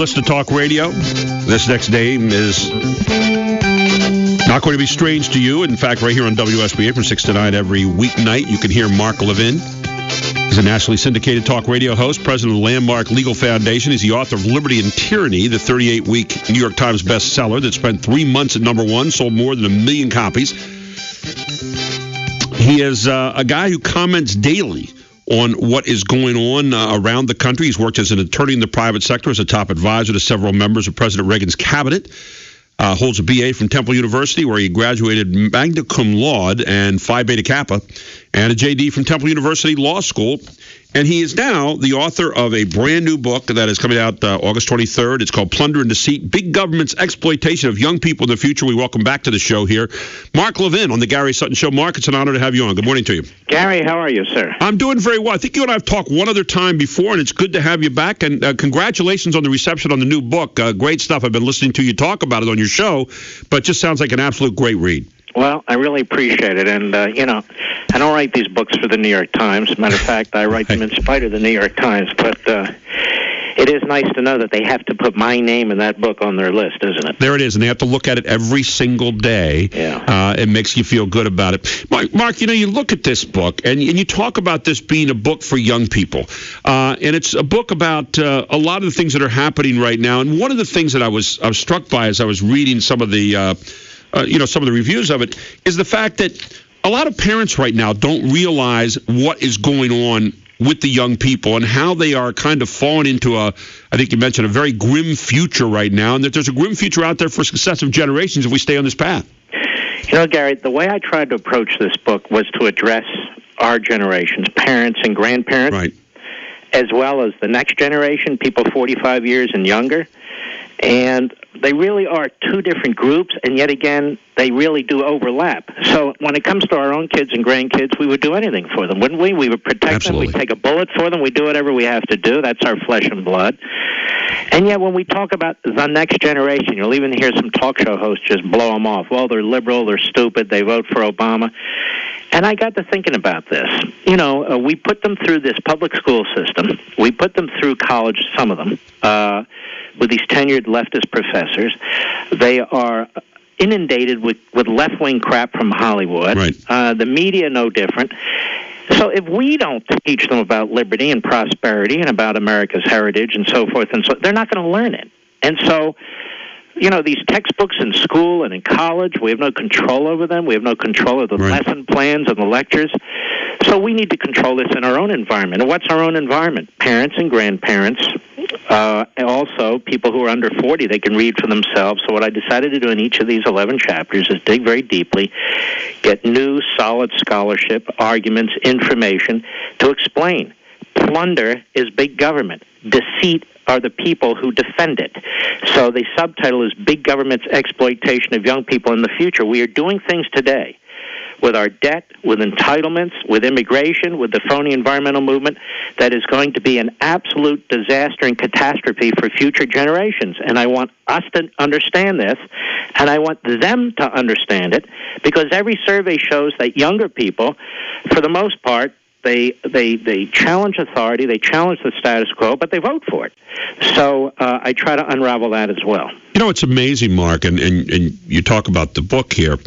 listen to talk radio, this next name is not going to be strange to you. In fact, right here on WSBA from 6 to 9 every weeknight, you can hear Mark Levin. He's a nationally syndicated talk radio host, president of the Landmark Legal Foundation. He's the author of Liberty and Tyranny, the 38-week New York Times bestseller that spent 3 months at #1, sold more than 1 million copies. He is a guy who comments daily on what is going on around the country. He's worked as an attorney in the private sector, as a top advisor to several members of President Reagan's cabinet. Holds a BA from Temple University, where he graduated magna cum laude and Phi Beta Kappa, and a JD from Temple University Law School. And he is now the author of a brand new book that is coming out August 23rd. It's called Plunder and Deceit, Big Government's Exploitation of Young People in the Future. We welcome back to the show here Mark Levin on the Gary Sutton Show. Mark, it's an honor to have you on. Good morning to you. Gary, how are you, sir? I'm doing very well. I think you and I have talked one other time before, and it's good to have you back. And congratulations on the reception on the new book. Great stuff. I've been listening to you talk about it on your show, but it just sounds like an absolute great read. Well, I really appreciate it. And, I don't write these books for the New York Times. Matter of fact, I write them in spite of the New York Times. But it is nice to know that they have to put my name in that book on their list, isn't it? There it is, and they have to look at it every single day. Yeah. It makes you feel good about it. Mark, you look at this book, and you talk about this being a book for young people. And it's a book about a lot of the things that are happening right now. And one of the things that I was struck by as I was reading some of the some of the reviews of it is the fact that a lot of parents right now don't realize what is going on with the young people and how they are kind of falling into I think you mentioned, a very grim future right now, and that there's a grim future out there for successive generations if we stay on this path. Gary, the way I tried to approach this book was to address our generations, parents and grandparents, right, as well as the next generation, people 45 years and younger. And they really are two different groups, and yet again, they really do overlap. So when it comes to our own kids and grandkids, we would do anything for them, wouldn't we? We would protect Absolutely. them. We'd take a bullet for them. We'd do whatever we have to do. That's our flesh and blood. And yet when we talk about the next generation, you'll even hear some talk show hosts just blow them off. Well, they're liberal, they're stupid, they vote for Obama. And I got to thinking about this. We put them through this public school system. We put them through college, some of them, with these tenured leftist professors. They are inundated with left-wing crap from Hollywood. Right. The media, no different. So if we don't teach them about liberty and prosperity and about America's heritage and so forth, they're not going to learn it. And so, these textbooks in school and in college, we have no control over them. We have no control of the Right. lesson plans and the lectures. So we need to control this in our own environment. And what's our own environment? Parents and grandparents. And also, people who are under 40, they can read for themselves. So what I decided to do in each of these 11 chapters is dig very deeply, get new, solid scholarship, arguments, information to explain. Plunder is big government. Deceit are the people who defend it. So the subtitle is Big Government's Exploitation of Young People in the Future. We are doing things today with our debt, with entitlements, with immigration, with the phony environmental movement that is going to be an absolute disaster and catastrophe for future generations. And I want us to understand this, and I want them to understand it, because every survey shows that younger people, for the most part, they challenge authority, they challenge the status quo, but they vote for it. So I try to unravel that as well. It's amazing, Mark, and you talk about the book here,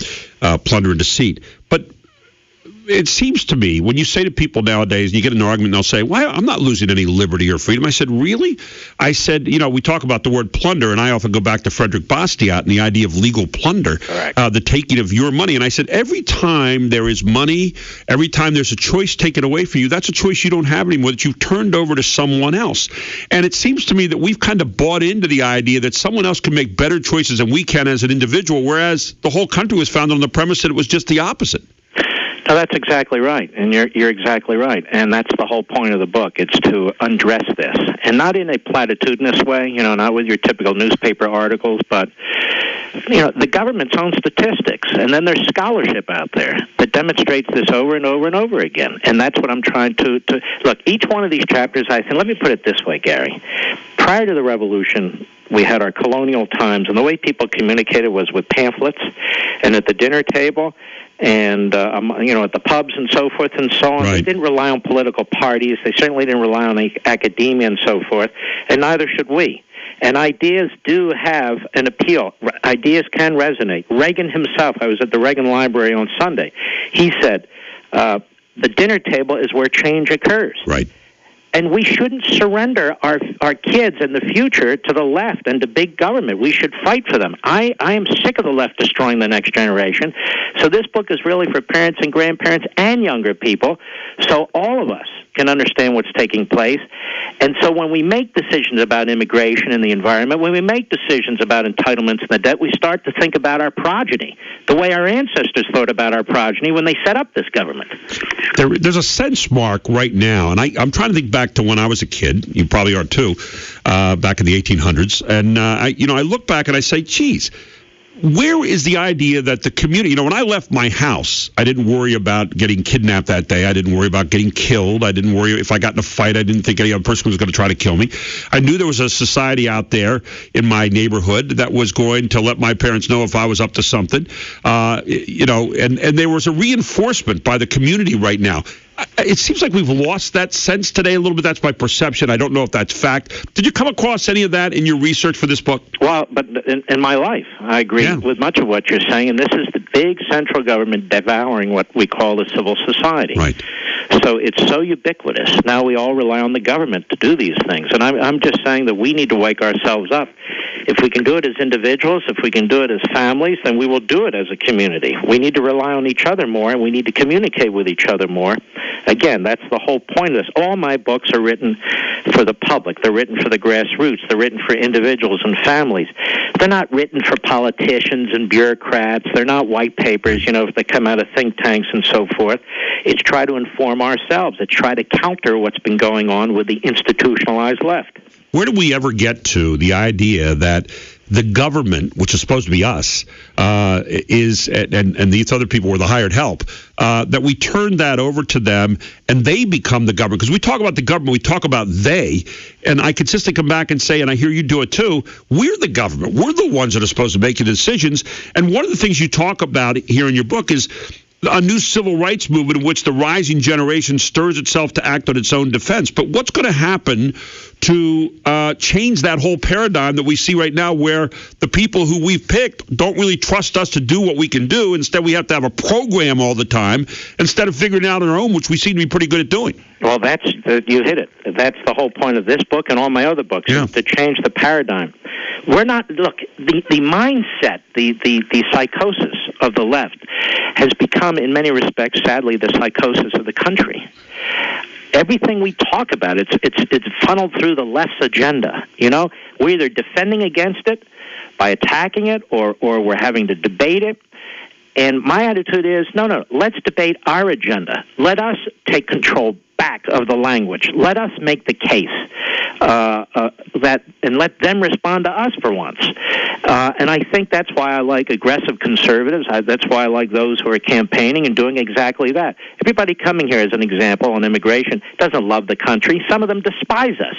Plunder and Deceit, but it seems to me, when you say to people nowadays, and you get in an argument, and they'll say, well, I'm not losing any liberty or freedom. I said, really? I said, we talk about the word plunder, and I often go back to Frederick Bastiat and the idea of legal plunder, the taking of your money. And I said, every time there is money, every time there's a choice taken away from you, that's a choice you don't have anymore, that you've turned over to someone else. And it seems to me that we've kind of bought into the idea that someone else can make better choices than we can as an individual, whereas the whole country was founded on the premise that it was just the opposite. No, that's exactly right, and you're exactly right, and that's the whole point of the book. It's to undress this, and not in a platitudinous way, not with your typical newspaper articles, but the government's own statistics, and then there's scholarship out there that demonstrates this over and over and over again, and that's what I'm trying to look. Each one of these chapters, I think, let me put it this way, Gary. Prior to the Revolution, we had our colonial times, and the way people communicated was with pamphlets and at the dinner table and, at the pubs and so forth and so on. Right. They didn't rely on political parties. They certainly didn't rely on academia and so forth, and neither should we. And ideas do have an appeal. Ideas can resonate. Reagan himself, I was at the Reagan Library on Sunday, he said, the dinner table is where change occurs. Right. And we shouldn't surrender our kids in the future to the left and to big government. We should fight for them. I am sick of the left destroying the next generation. So this book is really for parents and grandparents and younger people, so all of us can understand what's taking place. And so when we make decisions about immigration and the environment, when we make decisions about entitlements and the debt, we start to think about our progeny, the way our ancestors thought about our progeny when they set up this government. There's a sense, Mark, right now, and I'm trying to think back to when I was a kid. You probably are too, back in the 1800s. And I look back and I say, geez, where is the idea that the community, when I left my house, I didn't worry about getting kidnapped that day. I didn't worry about getting killed. I didn't worry if I got in a fight. I didn't think any other person was going to try to kill me. I knew there was a society out there in my neighborhood that was going to let my parents know if I was up to something. And there was a reinforcement by the community right now. It seems like we've lost that sense today a little bit. That's my perception. I don't know if that's fact. Did you come across any of that in your research for this book? Well, but in my life, I agree with much of what you're saying, and this is the big central government devouring what we call the civil society. Right. So it's so ubiquitous. Now we all rely on the government to do these things, and I'm just saying that we need to wake ourselves up. If we can do it as individuals, if we can do it as families, then we will do it as a community. We need to rely on each other more, and we need to communicate with each other more. Again, that's the whole point of this. All my books are written for the public. They're written for the grassroots. They're written for individuals and families. They're not written for politicians and bureaucrats. They're not white papers, if they come out of think tanks and so forth. It's try to inform ourselves. It's try to counter what's been going on with the institutionalized left. Where do we ever get to the idea that the government, which is supposed to be us, is and these other people were the hired help, that we turn that over to them and they become the government? Because we talk about the government, we talk about they, and I consistently come back and say, and I hear you do it too, we're the government. We're the ones that are supposed to make the decisions. And one of the things you talk about here in your book is a new civil rights movement in which the rising generation stirs itself to act on its own defense. But what's going to happen to change that whole paradigm that we see right now, where the people who we've picked don't really trust us to do what we can do? Instead, we have to have a program all the time instead of figuring it out on our own, which we seem to be pretty good at doing. Well, you hit it. That's the whole point of this book and all my other books, is to change the paradigm. We're not, look, the mindset, the psychosis of the left has become, in many respects, sadly, the psychosis of the country. Everything we talk about, it's funneled through the left's agenda. We're either defending against it by attacking it, or we're having to debate it. And my attitude is, no, let's debate our agenda. Let us take control back of the language. Let us make the case and let them respond to us for once. And I think that's why I like aggressive conservatives. That's why I like those who are campaigning and doing exactly that. Everybody coming here, as an example, on immigration, doesn't love the country. Some of them despise us.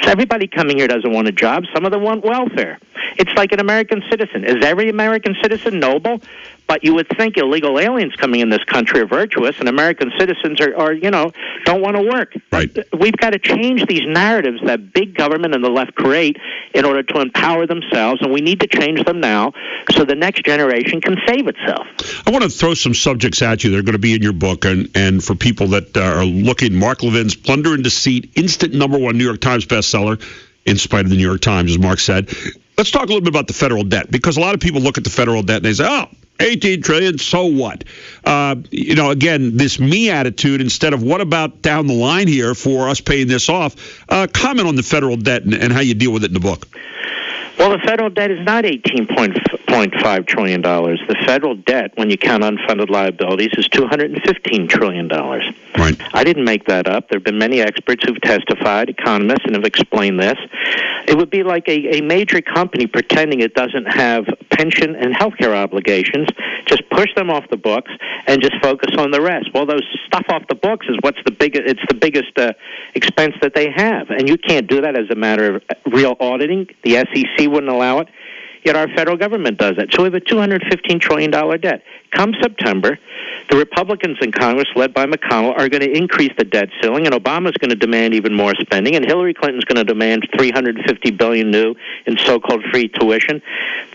Everybody coming here doesn't want a job. Some of them want welfare. It's like an American citizen. Is every American citizen noble? But you would think illegal aliens coming in this country are virtuous, and American citizens are don't want to work. Right. We've got to change these narratives that big government and the left create in order to empower themselves, and we need to change them now so the next generation can save itself. I want to throw some subjects at you that are going to be in your book, and for people that are looking, Mark Levin's Plunder and Deceit, instant #1 New York Times bestseller, in spite of the New York Times, as Mark said. Let's talk a little bit about the federal debt, because a lot of people look at the federal debt and they say, 18 trillion, so what? Again, this me attitude instead of what about down the line here for us paying this off. Comment on the federal debt and how you deal with it in the book. Well, the federal debt is not $18.5 trillion. The federal debt, when you count unfunded liabilities, is $215 trillion. Right. I didn't make that up. There have been many experts who've testified, economists, and have explained this. It would be like a major company pretending it doesn't have pension and health care obligations, just push them off the books and just focus on the rest. Well, those stuff off the books is the biggest expense that they have, and you can't do that as a matter of real auditing. The SEC wouldn't allow it, yet our federal government does that. So we have a $215 trillion debt. Come September, The Republicans in Congress, led by McConnell, are going to increase the debt ceiling, and Obama's going to demand even more spending, and Hillary Clinton's going to demand $350 billion new in so-called free tuition.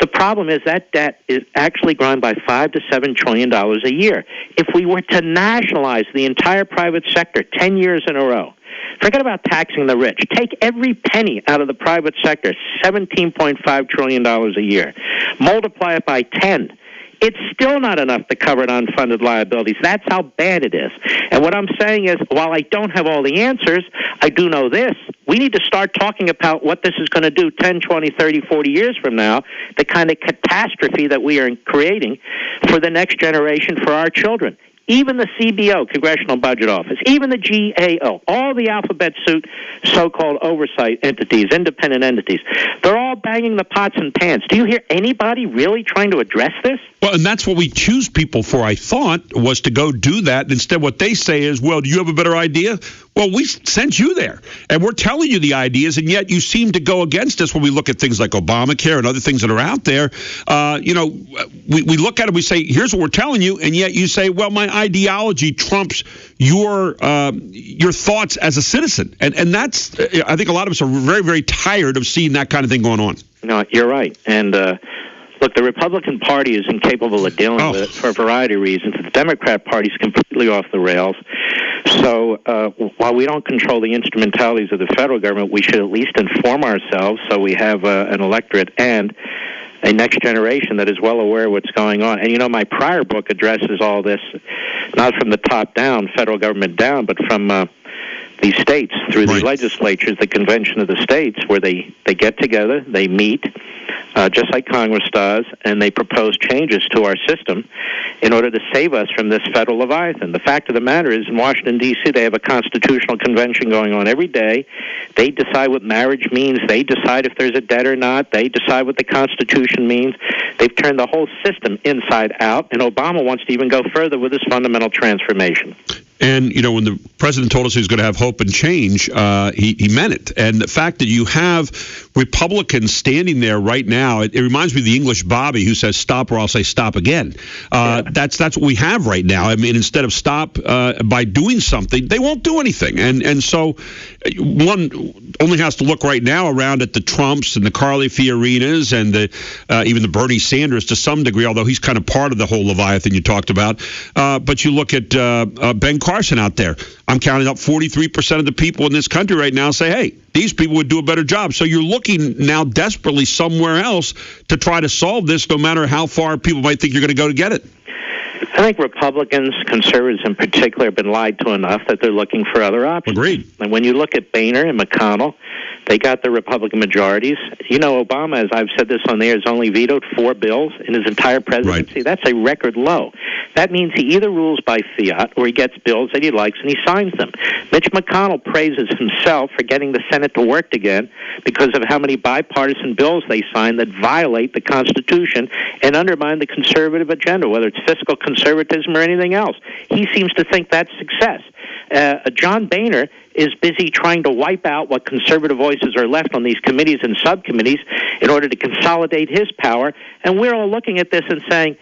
The problem is that debt is actually growing by $5 to $7 trillion a year. If we were to nationalize the entire private sector 10 years in a row, forget about taxing the rich. Take every penny out of the private sector, $17.5 trillion a year. Multiply it by 10. It's still not enough to cover unfunded liabilities. That's how bad it is. And what I'm saying is, while I don't have all the answers, I do know this. We need to start talking about what this is going to do 10, 20, 30, 40 years from now, the kind of catastrophe that we are creating for the next generation, for our children. Even the CBO, Congressional Budget Office, even the GAO, all the alphabet soup so-called oversight entities, independent entities, they're all banging the pots and pans. Do you hear anybody really trying to address this? Well, and that's what we choose people for, I thought, was to go do that. And instead, what they say is, well, do you have a better idea? Well, we sent you there, and we're telling you the ideas, and yet you seem to go against us when we look at things like Obamacare and other things that are out there. We look at it, we say, here's what we're telling you, and yet you say, well, my ideology trumps your thoughts as a citizen. And that's, I think a lot of us are very, very tired of seeing that kind of thing going on. No, you're right. And look, the Republican Party is incapable of dealing with it for a variety of reasons. The Democrat Party is completely off the rails. So while we don't control the instrumentalities of the federal government, we should at least inform ourselves so we have an electorate and a next generation that is well aware of what's going on. And, my prior book addresses all this, not from the top down, federal government down, but from these states through the legislatures, the convention of the states, where they get together, they meet, just like Congress does, and they propose changes to our system in order to save us from this federal leviathan. The fact of the matter is, in Washington, D.C., they have a constitutional convention going on every day. They decide what marriage means. They decide if there's a debt or not. They decide what the Constitution means. They've turned the whole system inside out, and Obama wants to even go further with this fundamental transformation. And, when the president told us he was going to have hope and change, he meant it. And the fact that you have Republicans standing there right now, it reminds me of the English Bobby who says stop or I'll say stop again. That's what we have right now. I mean, instead of stop by doing something, they won't do anything. And so one only has to look right now around at the Trumps and the Carly Fiorinas and even the Bernie Sanders to some degree, although he's kind of part of the whole Leviathan you talked about. But you look at Ben Carson out there. I'm counting up 43% of the people in this country right now say, hey, these people would do a better job. So you're looking now desperately somewhere else to try to solve this, no matter how far people might think you're going to go to get it. I think Republicans, conservatives in particular, have been lied to enough that they're looking for other options. Agreed. And when you look at Boehner and McConnell, they got the Republican majorities. Obama, as I've said this on the air, has only vetoed 4 bills in his entire presidency. Right. That's a record low. That means he either rules by fiat or he gets bills that he likes and he signs them. Mitch McConnell praises himself for getting the Senate to work again because of how many bipartisan bills they sign that violate the Constitution and undermine the conservative agenda, whether it's fiscal conservatism or anything else. He seems to think that's success. John Boehner is busy trying to wipe out what conservative voices are left on these committees and subcommittees in order to consolidate his power. And we're all looking at this and saying,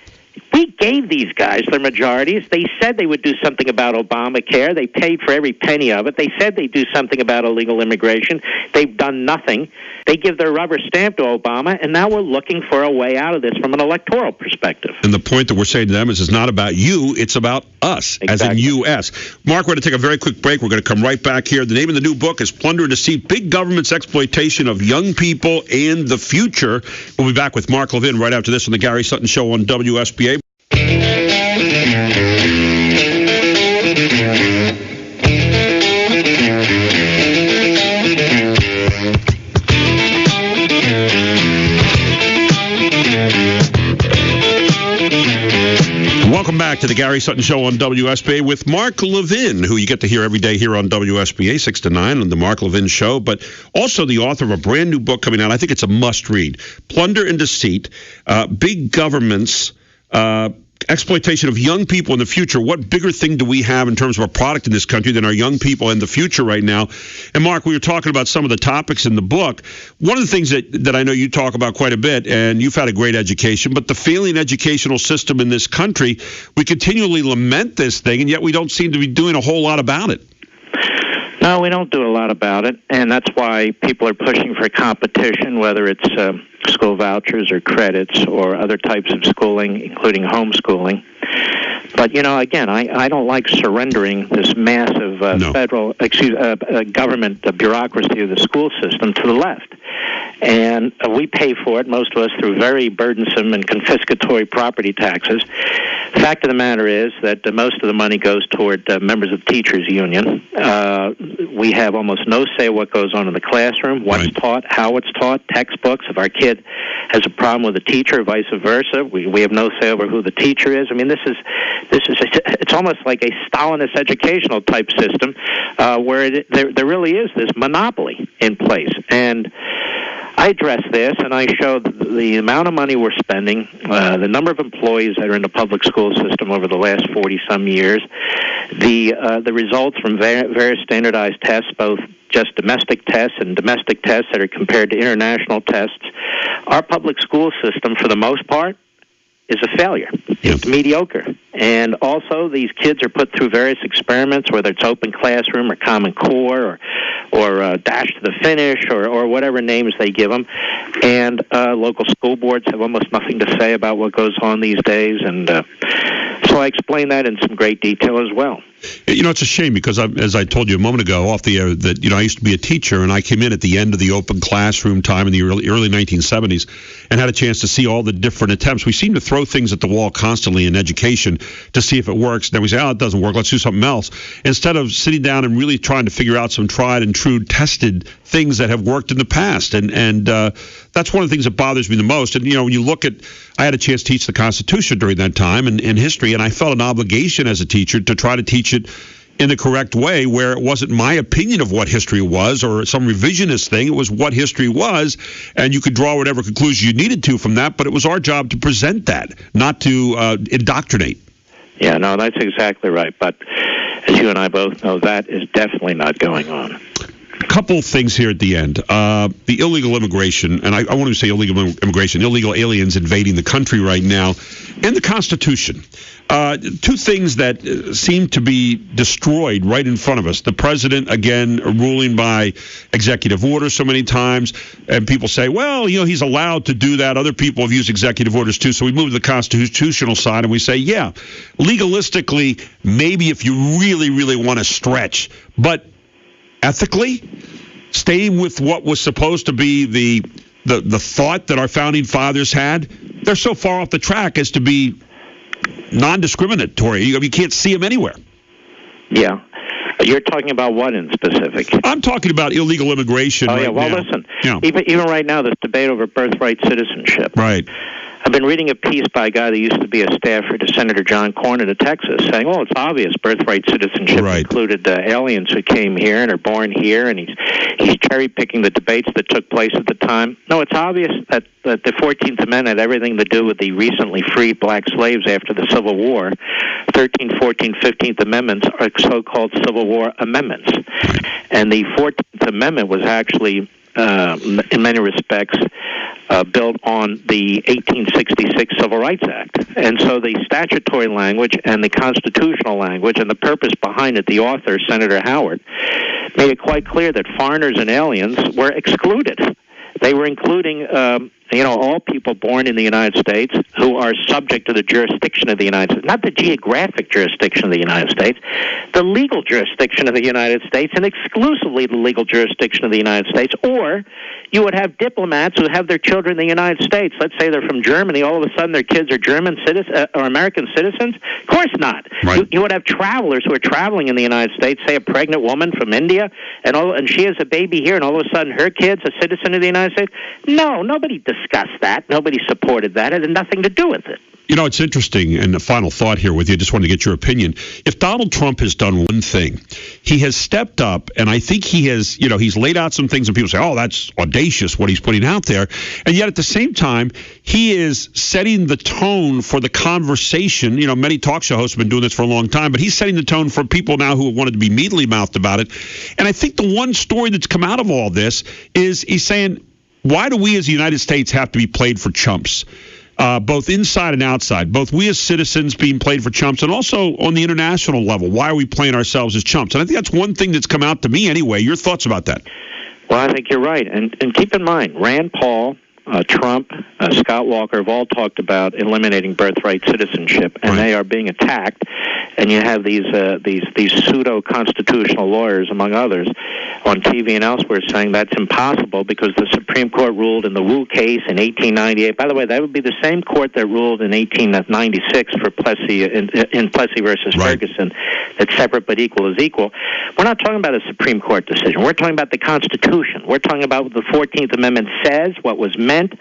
we gave these guys their majorities. They said they would do something about Obamacare. They paid for every penny of it. They said they'd do something about illegal immigration. They've done nothing. They give their rubber stamp to Obama, and now we're looking for a way out of this from an electoral perspective. And the point that we're saying to them is it's not about you, it's about us, exactly. As in U.S. Mark, we're going to take a very quick break. We're going to come right back here. The name of the new book is Plunder and Deceit, Big Government's Exploitation of Young People and the Future. We'll be back with Mark Levin right after this on the Gary Sutton Show on WSBA. Welcome back to the Gary Sutton Show on WSBA with Mark Levin, who you get to hear every day here on WSBA 6 to 9 on the Mark Levin Show, but also the author of a brand new book coming out. I think it's a must read. Plunder and Deceit, Big Government's exploitation of young people in the future. What bigger thing do we have in terms of a product in this country than our young people in the future right now? And Mark, we were talking about some of the topics in the book. One of the things that I know you talk about quite a bit, and you've had a great education, but the failing educational system in this country, we continually lament this thing, and yet we don't seem to be doing a whole lot about it. No, we don't do a lot about it, and that's why people are pushing for competition, whether it's school vouchers or credits or other types of schooling, including homeschooling. But, again, I don't like surrendering this massive federal government bureaucracy of the school system to the left. And we pay for it, most of us, through very burdensome and confiscatory property taxes. The fact of the matter is that most of the money goes toward members of teachers' union. We have almost no say what goes on in the classroom, what's taught, how it's taught, textbooks. If our kid has a problem with a teacher, vice versa, we have no say over who the teacher is. I mean, it's almost like a Stalinist educational type system where there really is this monopoly in place. And I address this, and I show the amount of money we're spending, the number of employees that are in the public school system over the last 40-some years, the results from various standardized tests, both just domestic tests and domestic tests that are compared to international tests. Our public school system, for the most part, is a failure. It's mediocre. And also, these kids are put through various experiments, whether it's open classroom or Common Core or Dash to the Finish or whatever names they give them. And local school boards have almost nothing to say about what goes on these days. And so I explain that in some great detail as well. It's a shame because, as I told you a moment ago off the air, that I used to be a teacher, and I came in at the end of the open classroom time in the early 1970s and had a chance to see all the different attempts. We seem to throw things at the wall constantly in education to see if it works. Then we say, it doesn't work, let's do something else. Instead of sitting down and really trying to figure out some tried and true tested things that have worked in the past. And that's one of the things that bothers me the most. And, when you look at, I had a chance to teach the Constitution during that time and history, and I felt an obligation as a teacher to try to teach it in the correct way, where it wasn't my opinion of what history was or some revisionist thing. It was what history was, and you could draw whatever conclusion you needed to from that, but it was our job to present that, not to indoctrinate. Yeah, no, that's exactly right. But as you and I both know, that is definitely not going on. Couple things here at the end. The illegal immigration, and I want to say illegal immigration, illegal aliens invading the country right now, and the Constitution. Two things that seem to be destroyed right in front of us. The president, again, ruling by executive order so many times, and people say, well, he's allowed to do that. Other people have used executive orders too, so we move to the constitutional side, and we say, yeah, legalistically, maybe if you really, really want to stretch, but ethically, staying with what was supposed to be the thought that our founding fathers had, they're so far off the track as to be non-discriminatory. You can't see them anywhere. Yeah. You're talking about what in specific? I'm talking about illegal immigration. Oh, yeah. Well, now. Listen, even right now, this debate over birthright citizenship. Right. I've been reading a piece by a guy that used to be a staffer to Senator John Cornyn of Texas saying, well, it's obvious birthright citizenship included aliens who came here and are born here, and he's cherry-picking the debates that took place at the time. No, it's obvious that the 14th Amendment had everything to do with the recently freed black slaves after the Civil War. 13th, 14th, 15th Amendments are so-called Civil War amendments. And the 14th Amendment was actually, in many respects, built on the 1866 Civil Rights Act. And so the statutory language and the constitutional language and the purpose behind it, the author, Senator Howard, made it quite clear that foreigners and aliens were excluded. They were including, all people born in the United States who are subject to the jurisdiction of the United States, not the geographic jurisdiction of the United States, the legal jurisdiction of the United States, and exclusively the legal jurisdiction of the United States. Or you would have diplomats who have their children in the United States. Let's say they're from Germany. All of a sudden their kids are German citizens or American citizens? Of course not. Right. You would have travelers who are traveling in the United States, say a pregnant woman from India, and she has a baby here, and all of a sudden her kid's a citizen of the United States? No, nobody discussed that. Nobody supported that. It had nothing to do with it. You know, it's interesting, and a final thought here with you, just wanted to get your opinion. If Donald Trump has done one thing, he has stepped up, and I think he has, he's laid out some things, and people say, oh, that's audacious what he's putting out there. And yet at the same time, he is setting the tone for the conversation. Many talk show hosts have been doing this for a long time, but he's setting the tone for people now who have wanted to be mealy-mouthed about it. And I think the one story that's come out of all this is he's saying, why do we as the United States have to be played for chumps? Both inside and outside, both we as citizens being played for chumps, and also on the international level. Why are we playing ourselves as chumps? And I think that's one thing that's come out to me anyway. Your thoughts about that? Well, I think you're right. And keep in mind, Rand Paul, Trump, Scott Walker have all talked about eliminating birthright citizenship, and they are being attacked. And you have these pseudo-constitutional lawyers, among others, on TV and elsewhere saying that's impossible because the Supreme Court ruled in the Wu case in 1898. By the way, that would be the same court that ruled in 1896 for Plessy in Plessy versus Ferguson, that separate but equal is equal. We're not talking about a Supreme Court decision. We're talking about the Constitution. We're talking about what the 14th Amendment says, what was meant,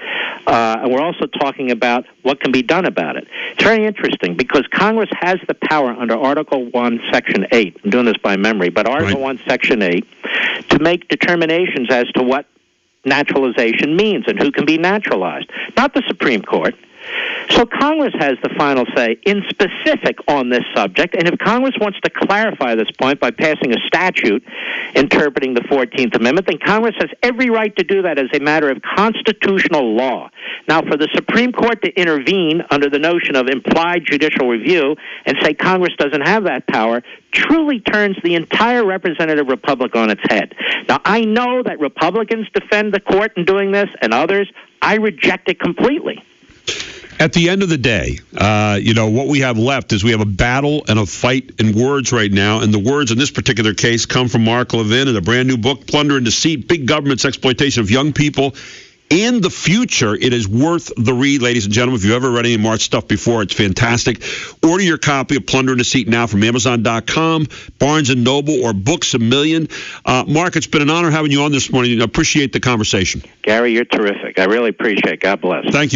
and we're also talking about what can be done about it. It's very interesting because Congress has the power under Article 1, Section 8. I'm doing this by memory, but Article 1, Section 8, to make determinations as to what naturalization means and who can be naturalized, not the Supreme Court. So Congress has the final say in specific on this subject, and if Congress wants to clarify this point by passing a statute interpreting the 14th Amendment, then Congress has every right to do that as a matter of constitutional law. Now, for the Supreme Court to intervene under the notion of implied judicial review and say Congress doesn't have that power truly turns the entire representative republic on its head. Now, I know that Republicans defend the court in doing this, and others. I reject it completely. At the end of the day, what we have left is we have a battle and a fight in words right now, and the words in this particular case come from Mark Levin in a brand new book, Plunder and Deceit, Big Government's Exploitation of Young People and the Future. It is worth the read, ladies and gentlemen. If you've ever read any of Mark's stuff before, it's fantastic. Order your copy of Plunder and Deceit now from Amazon.com, Barnes & Noble, or Books A Million. Mark, it's been an honor having you on this morning. I appreciate the conversation. Gary, you're terrific. I really appreciate it. God bless. Thank you.